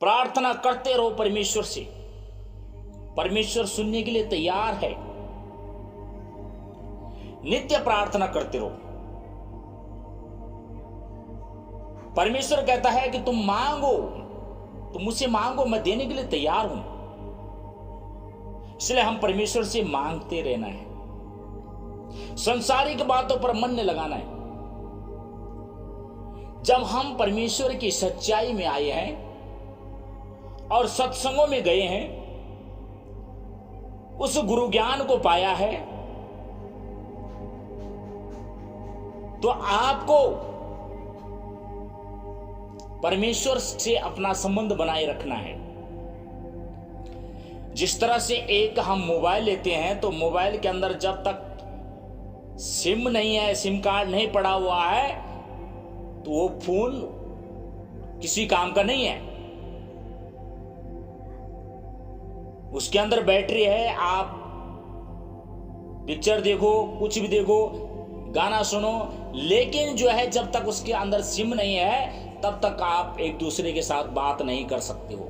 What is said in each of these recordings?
प्रार्थना करते रहो परमेश्वर से। परमेश्वर सुनने के लिए तैयार है। नित्य प्रार्थना करते रहो। परमेश्वर कहता है कि तुम मांगो, तुम मुझसे मांगो, मैं देने के लिए तैयार हूं। इसलिए हम परमेश्वर से मांगते रहना है। संसारिक बातों पर मन नहीं लगाना है। जब हम परमेश्वर की सच्चाई में आए हैं और सत्संगों में गए हैं, उस गुरु ज्ञान को पाया है, तो आपको परमेश्वर से अपना संबंध बनाए रखना है। जिस तरह से एक हम मोबाइल लेते हैं, तो मोबाइल के अंदर जब तक सिम नहीं है, सिम कार्ड नहीं पड़ा हुआ है, तो वो फोन किसी काम का नहीं है। उसके अंदर बैटरी है, आप पिक्चर देखो, कुछ भी देखो, गाना सुनो, लेकिन जो है जब तक उसके अंदर सिम नहीं है तब तक आप एक दूसरे के साथ बात नहीं कर सकते हो।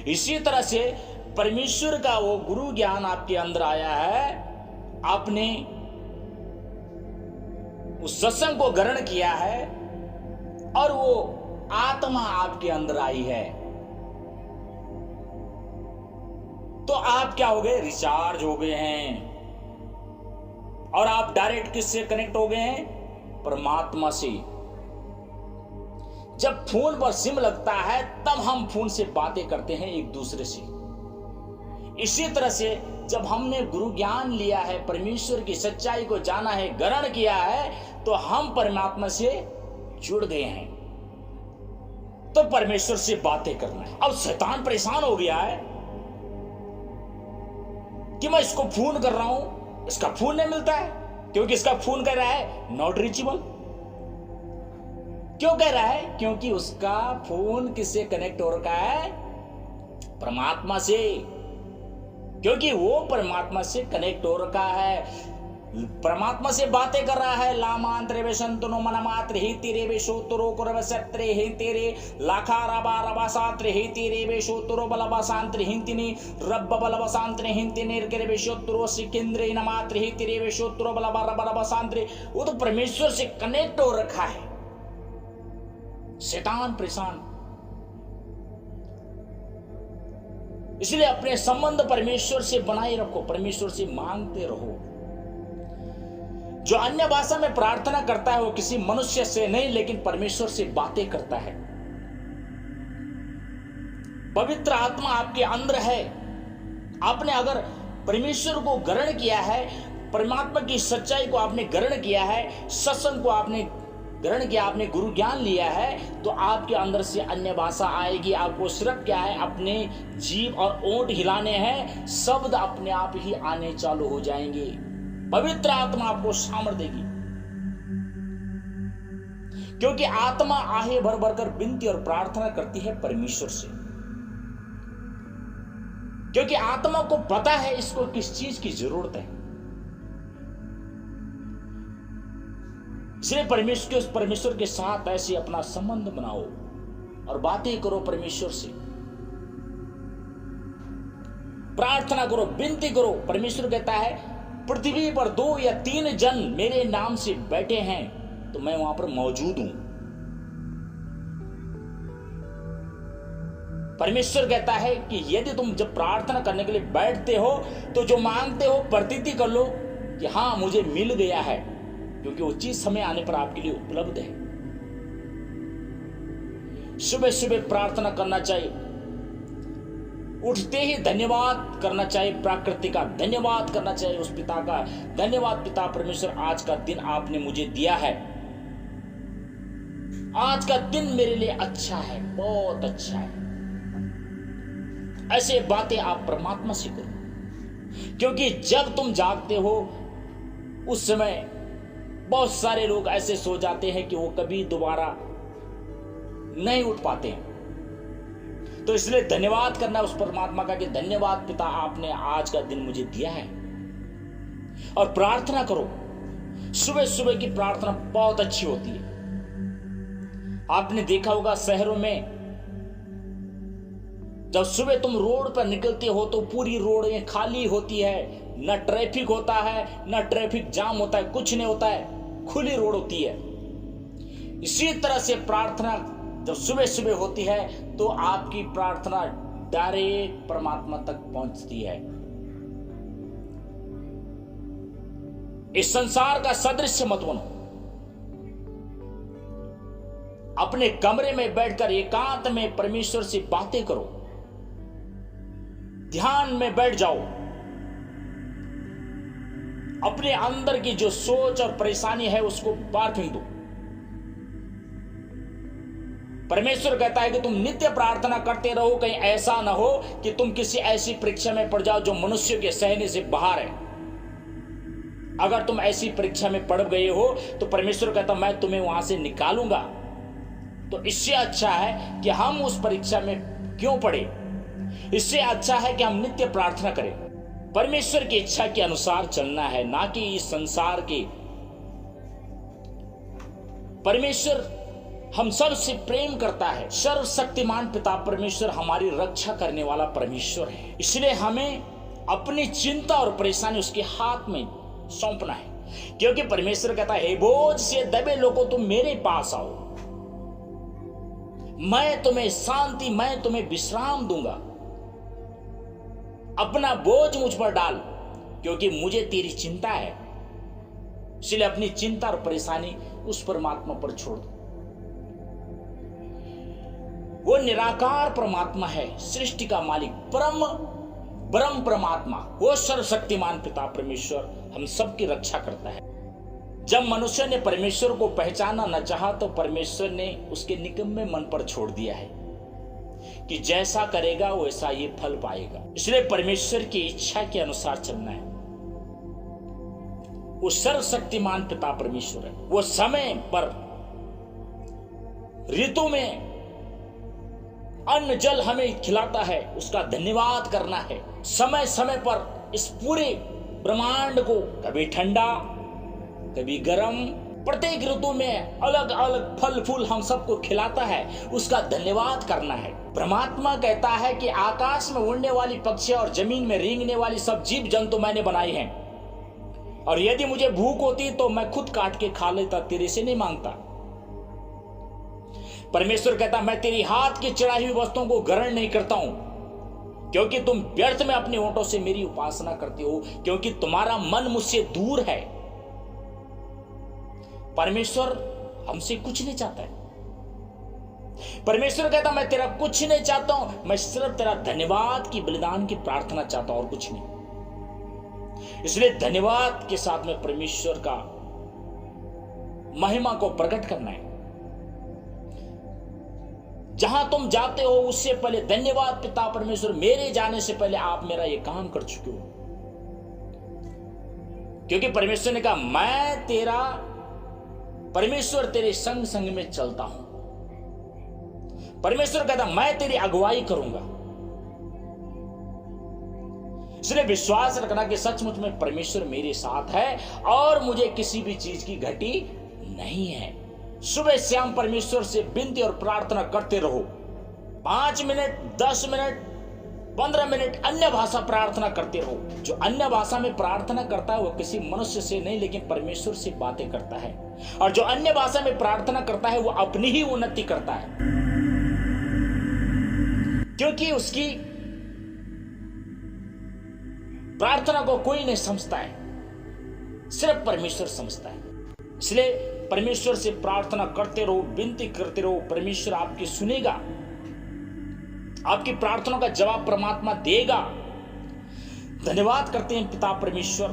इसी तरह से परमेश्वर का वो गुरु ज्ञान आपके अंदर आया है, आपने उस सत्संग को ग्रहण किया है और वो आत्मा आपके अंदर आई है, तो आप क्या हो गए? रिचार्ज हो गए हैं। और आप डायरेक्ट किससे कनेक्ट हो गए हैं? परमात्मा से। जब फोन पर सिम लगता है तब हम फोन से बातें करते हैं एक दूसरे से। इसी तरह से जब हमने गुरु ज्ञान लिया है, परमेश्वर की सच्चाई को जाना है, ग्रहण किया है, तो हम परमात्मा से जुड़ गए हैं। तो परमेश्वर से बातें करना है। अब शैतान परेशान हो गया है कि मैं इसको फोन कर रहा हूं, इसका फोन नहीं मिलता है, क्योंकि इसका फोन कह रहा है नॉट रीचेबल। क्यों कह रहा है? क्योंकि उसका फोन किससे कनेक्ट हो रखा है? परमात्मा से। क्योंकि वो परमात्मा से कनेक्ट हो रखा है, परमात्मा से बातें कर रहा है। लामांतरे वे संतनो मनमात्र ही तेरे वे शोतरो कुरव सत्रे ही तेरे लाखा रबा रबा सात्र ही तेरे वे शोतरो बलबा सांत्र हिंतिनी रब्ब बलबा सांत्र हिंतिनी करे वे शोतरो सिकेंद्रे नमात्र ही तेरे वे शोतरो बलबा रबा रबा सांत्र। वो तो परमेश्वर से कनेक्ट हो रखा है। शैतान परेशान। इसलिए अपने संबंध परमेश्वर से बनाए रखो, परमेश्वर से मांगते रहो। जो अन्य भाषा में प्रार्थना करता है वो किसी मनुष्य से नहीं, लेकिन परमेश्वर से बातें करता है। पवित्र आत्मा आपके अंदर है। आपने अगर परमेश्वर को ग्रहण किया है, परमात्मा की सच्चाई को आपने ग्रहण किया है, सत्संग को आपने ग्रहण किया, आपने गुरु ज्ञान लिया है, तो आपके अंदर से अन्य भाषा आएगी। आपको सिर्फ क्या है? अपने जीभ और ओंठ हिलाने हैं, शब्द अपने आप ही आने चालू हो जाएंगे। पवित्र आत्मा आपको सामर्थ्य देगी, क्योंकि आत्मा आहे भर भर कर विनती और प्रार्थना करती है परमेश्वर से। क्योंकि आत्मा को पता है इसको किस चीज की जरूरत है। इसलिए परमेश्वर के साथ ऐसे अपना संबंध बनाओ और बातें करो परमेश्वर से, प्रार्थना करो, विनती करो। परमेश्वर कहता है पृथ्वी पर 2 या 3 जन मेरे नाम से बैठे हैं तो मैं वहां पर मौजूद हूं। परमेश्वर कहता है कि यदि तुम जब प्रार्थना करने के लिए बैठते हो तो जो मांगते हो प्रतीति कर लो कि हां मुझे मिल गया है, क्योंकि वो चीज समय आने पर आपके लिए उपलब्ध है। सुबह सुबह प्रार्थना करना चाहिए, उठते ही धन्यवाद करना चाहिए, प्रकृति का धन्यवाद करना चाहिए, उस पिता का धन्यवाद। पिता परमेश्वर, आज का दिन आपने मुझे दिया है, आज का दिन मेरे लिए अच्छा है, बहुत अच्छा है। ऐसे बातें आप परमात्मा से करो, क्योंकि जब तुम जागते हो उस समय बहुत सारे लोग ऐसे सो जाते हैं कि वो कभी दोबारा नहीं उठ पाते हैं। तो इसलिए धन्यवाद करना उस परमात्मा का कि धन्यवाद पिता, आपने आज का दिन मुझे दिया है। और प्रार्थना करो, सुबह सुबह की प्रार्थना बहुत अच्छी होती है। आपने देखा होगा शहरों में जब सुबह तुम रोड पर निकलते हो तो पूरी रोडें खाली होती है, न ट्रैफिक होता है, न ट्रैफिक जाम होता है, कुछ नहीं होता है, खुली रोड होती है। इसी तरह से प्रार्थना जब सुबह सुबह होती है तो आपकी प्रार्थना डायरेक्ट परमात्मा तक पहुंचती है। इस संसार का सदृश्य मत बनो। अपने कमरे में बैठकर एकांत में परमेश्वर से बातें करो, ध्यान में बैठ जाओ। अपने अंदर की जो सोच और परेशानी है उसको बाहर फेंक दो। परमेश्वर कहता है कि तुम नित्य प्रार्थना करते रहो, कहीं ऐसा ना हो कि तुम किसी ऐसी परीक्षा में पड़ जाओ जो मनुष्य के सहने से बाहर है। अगर तुम ऐसी परीक्षा में पड़ गए हो तो परमेश्वर कहता मैं तुम्हें वहां से निकालूंगा। तो इससे अच्छा है कि हम उस परीक्षा में क्यों पड़े, इससे अच्छा है कि हम नित्य प्रार्थना करें। परमेश्वर की इच्छा के अनुसार चलना है, ना कि इस संसार के। परमेश्वर हम सब से प्रेम करता है। सर्वशक्तिमान पिता परमेश्वर हमारी रक्षा करने वाला परमेश्वर है। इसलिए हमें अपनी चिंता और परेशानी उसके हाथ में सौंपना है, क्योंकि परमेश्वर कहता है हे बोझ से दबे लोगों तुम मेरे पास आओ, मैं तुम्हें शांति, मैं तुम्हें विश्राम दूंगा। अपना बोझ मुझ पर डाल, क्योंकि मुझे तेरी चिंता है। इसलिए अपनी चिंता और परेशानी उस परमात्मा पर छोड़ दो। वो निराकार परमात्मा है, सृष्टि का मालिक, ब्रह्म परमात्मा। वो सर्वशक्तिमान पिता परमेश्वर हम सबकी रक्षा करता है। जब मनुष्य ने परमेश्वर को पहचाना न चाहा तो परमेश्वर ने उसके निकम्मे मन पर छोड़ दिया है कि जैसा करेगा वैसा ये फल पाएगा। इसलिए परमेश्वर की इच्छा के अनुसार चलना है। वो सर्वशक्तिमान पिता परमेश्वर है। वो समय पर, ऋतु में अन्न जल हमें खिलाता है, उसका धन्यवाद करना है। समय समय पर इस पूरे ब्रह्मांड को कभी ठंडा कभी गर्म, प्रत्येक ऋतु में अलग अलग फल फूल हम सबको खिलाता है, उसका धन्यवाद करना है। परमात्मा कहता है कि आकाश में उड़ने वाली पक्षी और जमीन में रेंगने वाली सब जीव जंतु मैंने बनाए हैं, और यदि मुझे भूख होती तो मैं खुद काट के खा लेता, तेरे से नहीं मांगता। परमेश्वर कहता मैं तेरी हाथ की चढ़ाई हुई वस्तुओं को ग्रहण नहीं करता हूं, क्योंकि तुम व्यर्थ में अपने होठों से मेरी उपासना करते हो, क्योंकि तुम्हारा मन मुझसे दूर है। परमेश्वर हमसे कुछ नहीं चाहता है। परमेश्वर कहता मैं तेरा कुछ नहीं चाहता हूं, मैं सिर्फ तेरा धन्यवाद की बलिदान की प्रार्थना चाहता हूं और कुछ नहीं। इसलिए धन्यवाद के साथ में परमेश्वर का महिमा को प्रकट करना है। जहां तुम जाते हो उससे पहले धन्यवाद पिता परमेश्वर, मेरे जाने से पहले आप मेरा ये काम कर चुके हो। क्योंकि परमेश्वर ने कहा मैं तेरा परमेश्वर तेरे संग संग में चलता हूं। परमेश्वर कहता मैं तेरी अगुवाई करूंगा। इसलिए विश्वास रखना कि सचमुच में परमेश्वर मेरे साथ है और मुझे किसी भी चीज की घटी नहीं है। सुबह शाम परमेश्वर से विनती और प्रार्थना करते रहो। 5 मिनट, 10 मिनट, 15 मिनट अन्य भाषा प्रार्थना करते रहो। जो अन्य भाषा में प्रार्थना करता है वो किसी मनुष्य से नहीं लेकिन परमेश्वर से बातें करता है, और जो अन्य भाषा में प्रार्थना करता है वो अपनी ही उन्नति करता है, क्योंकि उसकी प्रार्थना को कोई नहीं समझता है, सिर्फ परमेश्वर समझता है। इसलिए परमेश्वर से प्रार्थना करते रहो, विनती करते रहो, परमेश्वर आपकी सुनेगा, आपकी प्रार्थना का जवाब परमात्मा देगा। धन्यवाद करते हैं पिता परमेश्वर,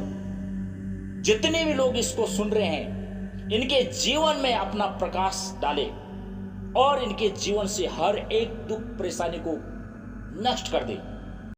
जितने भी लोग इसको सुन रहे हैं इनके जीवन में अपना प्रकाश डाले और इनके जीवन से हर एक दुख परेशानी को नष्ट कर दे।